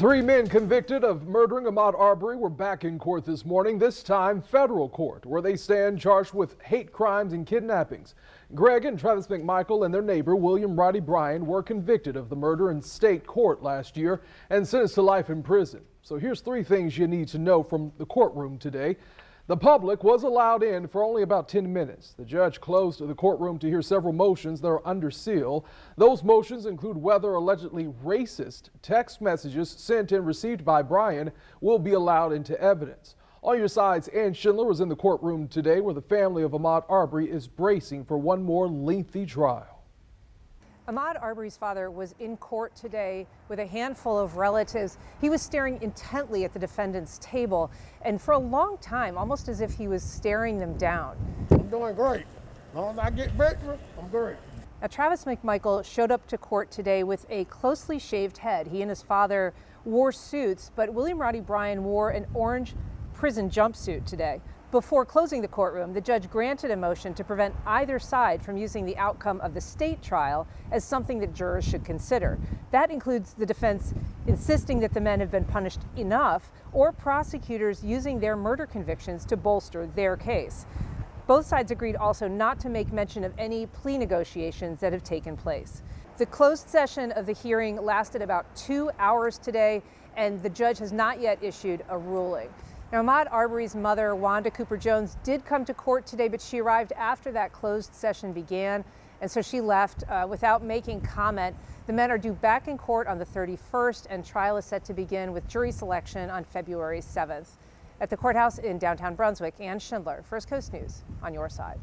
Three men convicted of murdering Ahmaud Arbery were back in court this morning, this time federal court, where they stand charged with hate crimes and kidnappings. Greg and Travis McMichael and their neighbor, William Roddy Bryan, were convicted of the murder in state court last year and sentenced to life in prison. So here's three things you need to know from the courtroom today. The public was allowed in for only about 10 minutes. The judge closed the courtroom to hear several motions that are under seal. Those motions include whether allegedly racist text messages sent and received by Bryan will be allowed into evidence. On your sides, Ann Schindler was in the courtroom today where the family of Ahmaud Arbery is bracing for one more lengthy trial. Ahmaud Arbery's father was in court today with a handful of relatives. He was staring intently at the defendant's table, and for a long time, almost as if he was staring them down. I'm doing great. As long as I get breakfast, I'm great. Now, Travis McMichael showed up to court today with a closely shaved head. He and his father wore suits, but William Roddy Bryan wore an orange prison jumpsuit today. Before closing the courtroom, the judge granted a motion to prevent either side from using the outcome of the state trial as something that jurors should consider. That includes the defense insisting that the men have been punished enough, or prosecutors using their murder convictions to bolster their case. Both sides agreed also not to make mention of any plea negotiations that have taken place. The closed session of the hearing lasted about 2 hours today, and the judge has not yet issued a ruling. Now, Ahmaud Arbery's mother, Wanda Cooper Jones, did come to court today, but she arrived after that closed session began, and so she left without making comment. The men are due back in court on the 31st, and trial is set to begin with jury selection on February 7th. At the courthouse in downtown Brunswick, Ann Schindler, First Coast News, on your side.